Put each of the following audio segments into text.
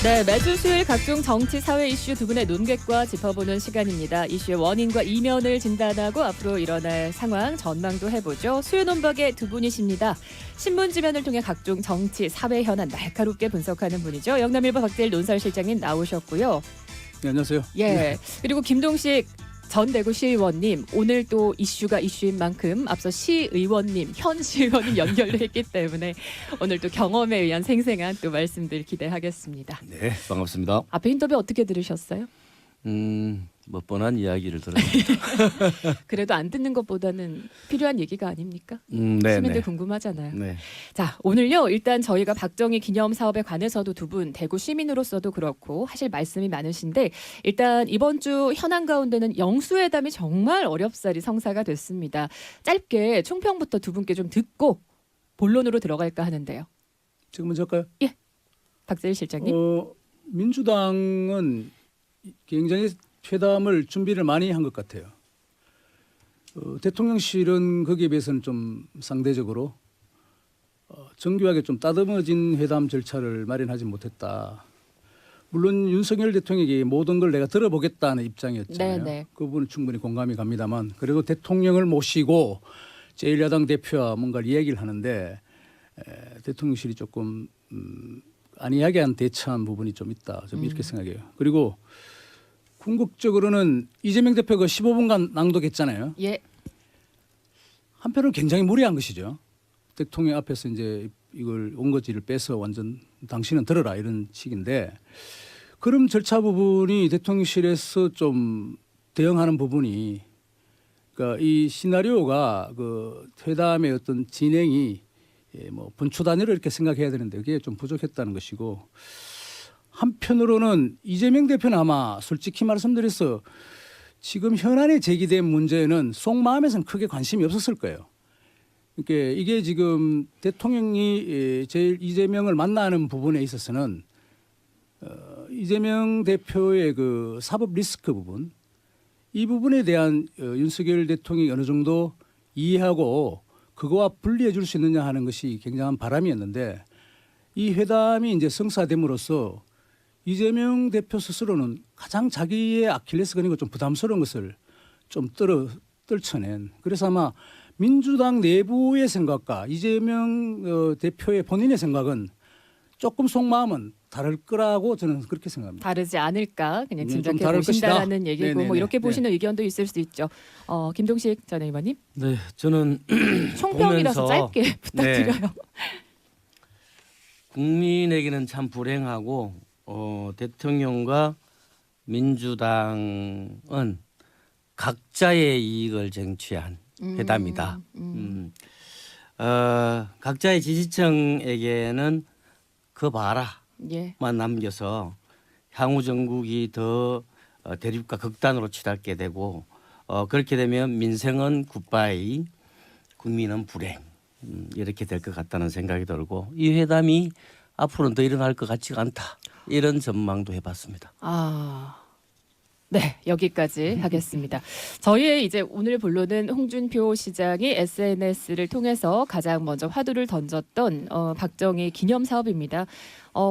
네, 매주 수요일 각종 정치, 사회 이슈 두 분의 논객과 짚어보는 시간입니다. 이슈의 원인과 이면을 진단하고 앞으로 일어날 상황 전망도 해보죠. 수요 논박의 두 분이십니다. 신문지면을 통해 각종 정치, 사회 현안 날카롭게 분석하는 분이죠. 영남일보 박재일 논설실장님 나오셨고요. 네, 안녕하세요. 예, 네. 그리고 김동식 전 대구 시의원님, 오늘 또 이슈가 이슈인 만큼 앞서 시의원님, 현 시의원님 연결을 했기 때문에 오늘 또 경험에 의한 생생한 또 말씀들 기대하겠습니다. 네, 반갑습니다. 앞에 인터뷰 어떻게 들으셨어요? 뭐 뻔한 이야기를 들었습니다. 그래도 안 듣는 것보다는 필요한 얘기가 아닙니까? 네, 시민들 네. 궁금하잖아요. 네. 자, 오늘요. 일단 저희가 박정희 기념 사업에 관해서도 두 분 대구 시민으로서도 그렇고 하실 말씀이 많으신데 일단 이번 주 현안 가운데는 영수회담이 정말 어렵사리 성사가 됐습니다. 짧게 총평부터 두 분께 좀 듣고 본론으로 들어갈까 하는데요. 지금 먼저 할까요? 박재일 실장님. 민주당은 굉장히 회담을 준비를 많이 한 것 같아요. 대통령실은 거기에 비해서는 좀 상대적으로 정교하게 좀 따듬어진 회담 절차를 마련하지 못했다. 물론 윤석열 대통령에게 모든 걸 내가 들어보겠다는 입장이었잖아요. 네네. 그 부분은 충분히 공감이 갑니다만 그래도 대통령을 모시고 제1야당 대표와 뭔가 이야기를 하는데 대통령실이 조금 안이하게한 대처한 부분이 좀 있다. 좀 이렇게 생각해요. 그리고 궁극적으로는 이재명 대표가 15분간 낭독했잖아요. 예. 한편으로 굉장히 무리한 것이죠. 대통령 앞에서 이제 이걸 온거지를 빼서 완전 당신은 들어라 이런 식인데 그럼 절차 부분이 대통령실에서 좀 대응하는 부분이 그러니까 이 시나리오가 그 회담의 어떤 진행이 뭐 분초 단위로 이렇게 생각해야 되는데 그게 좀 부족했다는 것이고 한편으로는 이재명 대표는 아마 솔직히 말씀드려서 지금 현안에 제기된 문제는 속마음에서는 크게 관심이 없었을 거예요. 그러니까 이게 지금 대통령이 제일 이재명을 만나는 부분에 있어서는 이재명 대표의 그 사법 리스크 부분 이 부분에 대한 윤석열 대통령이 어느 정도 이해하고 그거와 분리해 줄 수 있느냐 하는 것이 굉장한 바람이었는데 이 회담이 이제 성사됨으로써 이재명 대표 스스로는 가장 자기의 아킬레스건이고 좀 부담스러운 것을 좀 떨쳐낸 그래서 아마 민주당 내부의 생각과 이재명 대표의 본인의 생각은 조금 속마음은 다를 거라고 저는 그렇게 생각합니다. 다르지 않을까 그냥 좀 짐작해 다를 보신다라는 것이다. 얘기고 뭐 네네네. 이렇게 네. 보시는 의견도 있을 수 있죠. 김동식 전 의원님. 네, 저는 총평이라서 보면서 짧게 부탁드려요. 국민에게는 참 불행하고 대통령과 민주당은 각자의 이익을 쟁취한 회담이다. 각자의 지지층에게는 그 봐라만 예. 남겨서 향후 정국이 더 대립과 극단으로 치닫게 되고 그렇게 되면 민생은 굿바이, 국민은 불행 이렇게 될 것 같다는 생각이 들고 이 회담이 앞으로는 더 일어날 것 같지가 않다 이런 전망도 해봤습니다. 네, 여기까지 하겠습니다. 저희의 이제 오늘 본론은 홍준표 시장이 SNS를 통해서 가장 먼저 화두를 던졌던 박정희 기념 사업입니다.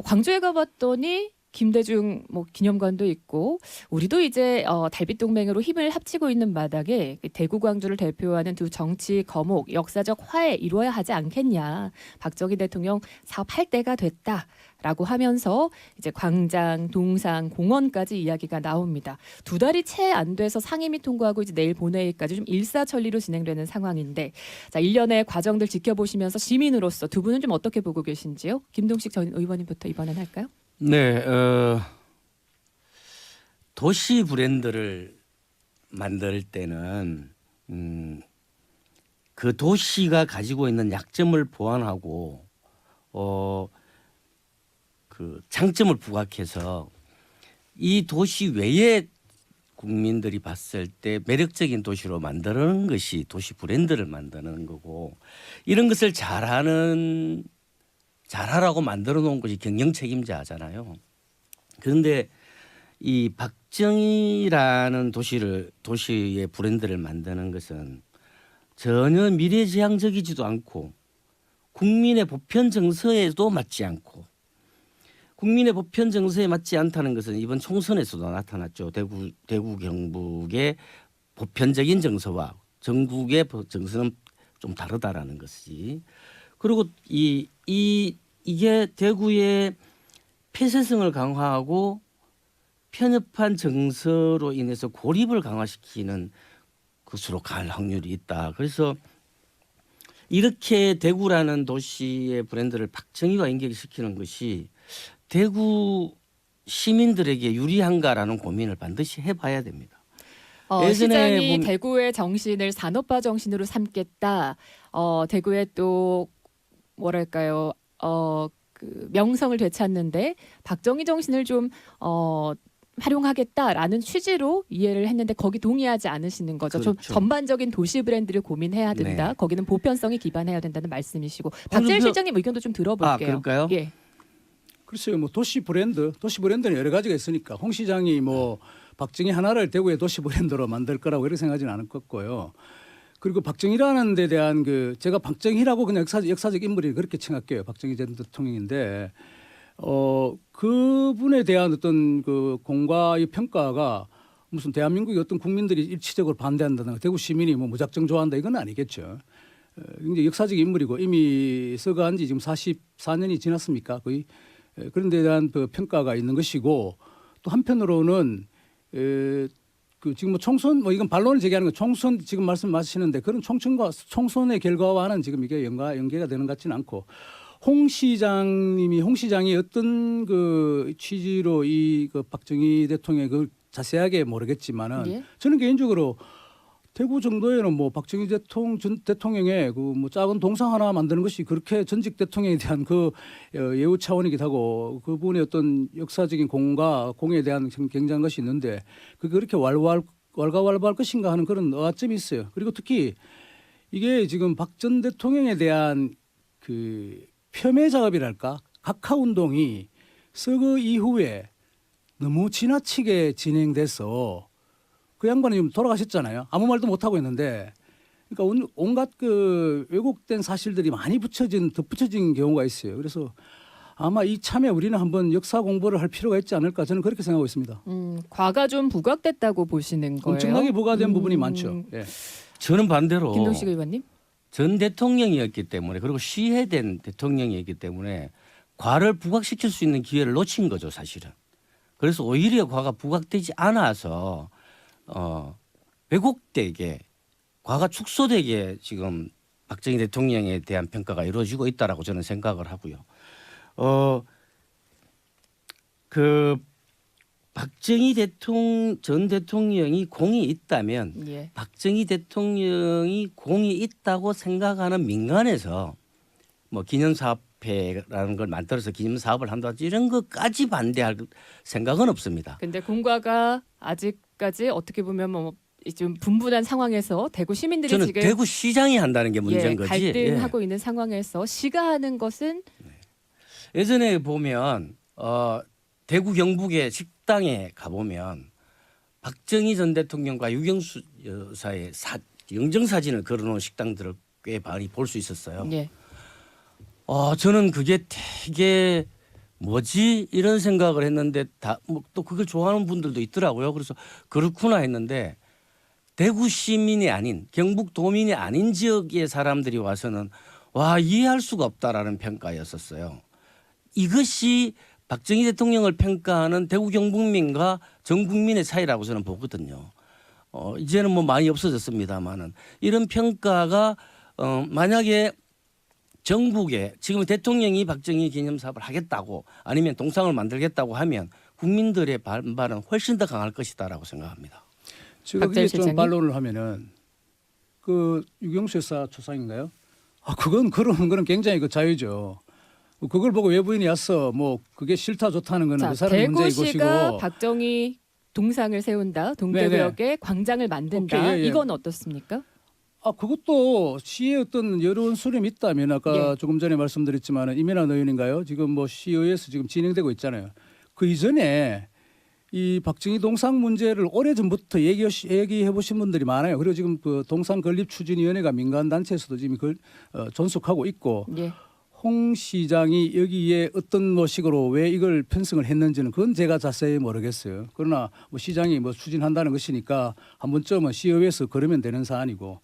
광주에 가봤더니 김대중 뭐 기념관도 있고 우리도 이제 달빛 동맹으로 힘을 합치고 있는 마당에 대구 광주를 대표하는 두 정치 거목 역사적 화해 이루어야 하지 않겠냐. 박정희 대통령 사업할 때가 됐다라고 하면서 이제 광장, 동상, 공원까지 이야기가 나옵니다. 두 달이 채 안 돼서 상임위 통과하고 이제 내일 본회의까지 좀 일사천리로 진행되는 상황인데 자, 일련의 과정들 지켜보시면서 시민으로서 두 분은 좀 어떻게 보고 계신지요? 김동식 전 의원님부터 이번엔 할까요? 네, 도시 브랜드를 만들 때는 그 도시가 가지고 있는 약점을 보완하고 그 장점을 부각해서 이 도시 외에 국민들이 봤을 때 매력적인 도시로 만드는 것이 도시 브랜드를 만드는 거고 이런 것을 잘하라고 만들어 놓은 것이 경영 책임자잖아요. 그런데 이 박정희라는 도시의 브랜드를 만드는 것은 전혀 미래지향적이지도 않고 국민의 보편 정서에도 맞지 않고 국민의 보편 정서에 맞지 않다는 것은 이번 총선에서도 나타났죠. 대구 경북의 보편적인 정서와 전국의 정서는 좀 다르다라는 것이. 그리고 이게 대구의 폐쇄성을 강화하고 편협한 정서로 인해서 고립을 강화시키는 것으로 갈 확률이 있다. 그래서 이렇게 대구라는 도시의 브랜드를 박정희와 연결시키는 것이 대구 시민들에게 유리한가라는 고민을 반드시 해봐야 됩니다. 예전에 시장이 보면- 대구의 정신을 산업화 정신으로 삼겠다. 대구에 또 뭐랄까요? 그 명성을 되찾는데 박정희 정신을 좀 활용하겠다라는 취지로 이해를 했는데 거기 동의하지 않으시는 거죠. 좀 그렇죠. 전반적인 도시 브랜드를 고민해야 된다. 네. 거기는 보편성이 기반해야 된다는 말씀이시고 박재일 홍준표- 실장님 의견도 좀 들어볼게요. 그럴까요? 예. 글쎄요, 뭐 도시 브랜드는 여러 가지가 있으니까 홍 시장이 뭐 박정희 하나를 대구의 도시 브랜드로 만들 거라고 이렇게 생각하지는 않을 것고요. 그리고 박정희라는 데 대한 제가 박정희라고 그냥 역사적 인물이 그렇게 생각해요. 박정희 전 대통령인데 그분에 대한 어떤 그 공과의 평가가 무슨 대한민국의 어떤 국민들이 일치적으로 반대한다든가 대구 시민이 뭐 무작정 좋아한다 이건 아니겠죠. 굉장히 역사적 인물이고 이미 서거한 지 지금 44년이 지났습니까? 거의 그런 데 대한 그 평가가 있는 것이고 또 한편으로는 그 지금 뭐 총선 뭐 이건 반론을 제기하는 거 총선 지금 말씀하시는데 그런 총선의 결과와는 지금 이게 연계가 되는 것 같지는 않고 홍 시장이 어떤 그 취지로 그 박정희 대통령의 그 자세하게 모르겠지만은 예. 저는 개인적으로 대구 정도에는 뭐 박정희 대통령의 그 뭐 작은 동상 하나 만드는 것이 그렇게 전직 대통령에 대한 그 예우 차원이기도 하고 그분의 어떤 역사적인 공에 대한 굉장한 것이 있는데 그렇게 왈가왈부할 것인가 하는 그런 의아점이 있어요. 그리고 특히 이게 지금 박 전 대통령에 대한 그 폄훼 작업이랄까 각하 운동이 서거 이후에 너무 지나치게 진행돼서 그 양반이 지금 돌아가셨잖아요. 아무 말도 못 하고 있는데, 그러니까 온갖 그 왜곡된 사실들이 많이 덧붙여진 경우가 있어요. 그래서 아마 이참에 우리는 한번 역사 공부를 할 필요가 있지 않을까 저는 그렇게 생각하고 있습니다. 과가 좀 부각됐다고 보시는 거예요. 엄청나게 부과된 부분이 많죠. 예. 저는 반대로 김동식 의원님. 전 대통령이었기 때문에 그리고 시해된 대통령이었기 때문에 과를 부각시킬 수 있는 기회를 놓친 거죠, 사실은. 그래서 오히려 과가 부각되지 않아서 왜곡되게 과가 축소되게 지금 박정희 대통령에 대한 평가가 이루어지고 있다라고 저는 생각을 하고요. 그 박정희 전 대통령이 공이 있다면 예. 박정희 대통령이 공이 있다고 생각하는 민간에서 뭐 기념사업회라는 걸 만들어서 기념사업을 한다든지 이런 것까지 반대할 생각은 없습니다. 근데 공과가 아직까지 어떻게 보면 뭐 좀 분분한 상황에서 대구 시민들이 저는 지금 대구 시장이 한다는 게 문제인 거지. 갈등하고 있는 상황에서 시가 하는 것은 예전에 보면 대구 경북의 식당에 가보면 박정희 전 대통령과 유경수 여사의 영정 사진을 걸어놓은 식당들을 꽤 많이 볼 수 있었어요. 예. 저는 그게 되게 뭐지 이런 생각을 했는데 또 그걸 좋아하는 분들도 있더라고요. 그래서 그렇구나 했는데 대구 시민이 아닌 경북 도민이 아닌 지역의 사람들이 와서는 와 이해할 수가 없다라는 평가였었어요. 이것이 박정희 대통령을 평가하는 대구 경북민과 전 국민의 차이라고 저는 보거든요. 이제는 뭐 많이 없어졌습니다만은 이런 평가가 만약에 전국에 지금 대통령이 박정희 기념사업을 하겠다고 아니면 동상을 만들겠다고 하면 국민들의 반발은 훨씬 더 강할 것이다라고 생각합니다. 제가 박재일 그게 좀 실장님? 반론을 하면은 그 유경수 여사 초상인가요? 그건 그런 거는 굉장히 그 자유죠. 그걸 보고 외부인이 왔어 뭐 그게 싫다 좋다는 거는 자, 그 사람의 문제인 대구시가 것이고. 박정희 동상을 세운다, 동대구역에 광장을 만든다. 오케이, 예, 예. 이건 어떻습니까? 그것도 시의 어떤 여론 수렴이 있다면 아까 예. 조금 전에 말씀드렸지만 이면한 의원인가요? 지금 뭐 시의회에서 지금 진행되고 있잖아요. 그 이전에 이 박정희 동상 문제를 오래 전부터 얘기해 보신 분들이 많아요. 그리고 지금 그 동상 건립 추진위원회가 민간 단체에서도 지금 그걸 존속하고 있고 예. 홍 시장이 여기에 어떤 뭐 식으로 왜 이걸 편성을 했는지는 그건 제가 자세히 모르겠어요. 그러나 뭐 시장이 뭐 추진한다는 것이니까 한 번쯤은 시의회에서 걸으면 되는 사안이고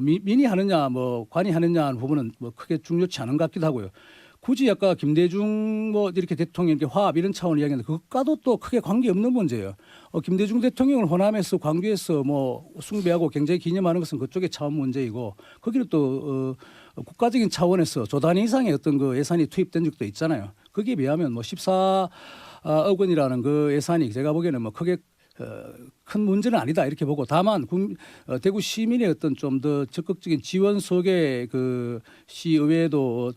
민이 하느냐 뭐 관이 하느냐 하는 부분은 뭐 크게 중요치 않은 것 같기도 하고요. 굳이 아까 김대중 뭐 이렇게 대통령 이렇게 화합 이런 차원 이야기했는데 그것과도 또 크게 관계없는 문제예요. 김대중 대통령을 호남에서 광주에서 뭐 숭배하고 굉장히 기념하는 것은 그쪽의 차원 문제이고 거기를 또 국가적인 차원에서 조 단위 이상의 어떤 그 예산이 투입된 적도 있잖아요. 거기에 비하면 뭐 14억 원이라는 그 예산이 제가 보기에는 뭐 크게 큰 문제는 아니다 이렇게 보고 다만 대구 시민의 어떤 좀 더 적극적인 지원 속에 그 시의회도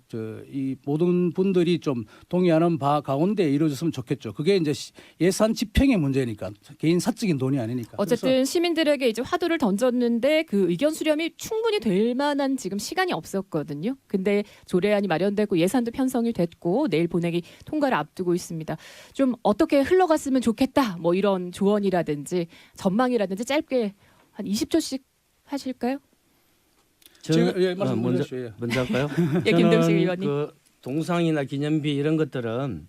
이 모든 분들이 좀 동의하는 바 가운데 이루어졌으면 좋겠죠. 그게 이제 예산 집행의 문제니까 개인 사적인 돈이 아니니까. 어쨌든 시민들에게 이제 화두를 던졌는데 그 의견 수렴이 충분히 될 만한 지금 시간이 없었거든요. 근데 조례안이 마련되고 예산도 편성이 됐고 내일 본회의 통과를 앞두고 있습니다. 좀 어떻게 흘러갔으면 좋겠다. 뭐 이런 조언이라든지 전망이라든지 짧게 한 20초씩 하실까요? 제가 예, 말씀 먼저 주십시오. 예. 먼저 할까요? 예, 김동식 저는 의원님. 그 동상이나 기념비 이런 것들은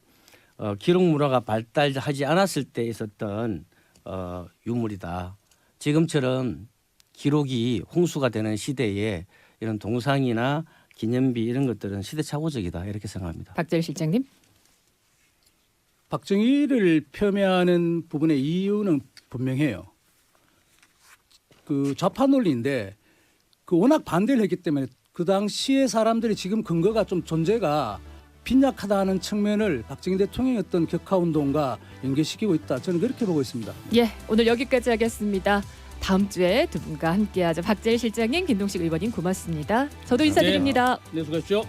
기록 문화가 발달하지 않았을 때 있었던 유물이다. 지금처럼 기록이 홍수가 되는 시대에 이런 동상이나 기념비 이런 것들은 시대착오적이다 이렇게 생각합니다. 박재일 실장님. 박정희를 폄훼하는 부분의 이유는 분명해요. 그 좌파 논리인데 그 워낙 반대를 했기 때문에 그 당시에 사람들이 지금 근거가 좀 존재가 빈약하다는 측면을 박정희 대통령의 어떤 격하운동과 연계시키고 있다. 저는 그렇게 보고 있습니다. 예, 오늘 여기까지 하겠습니다. 다음 주에 두 분과 함께하죠. 박재일 실장님, 김동식 의원님 고맙습니다. 저도 인사드립니다. 네, 수고하십시오.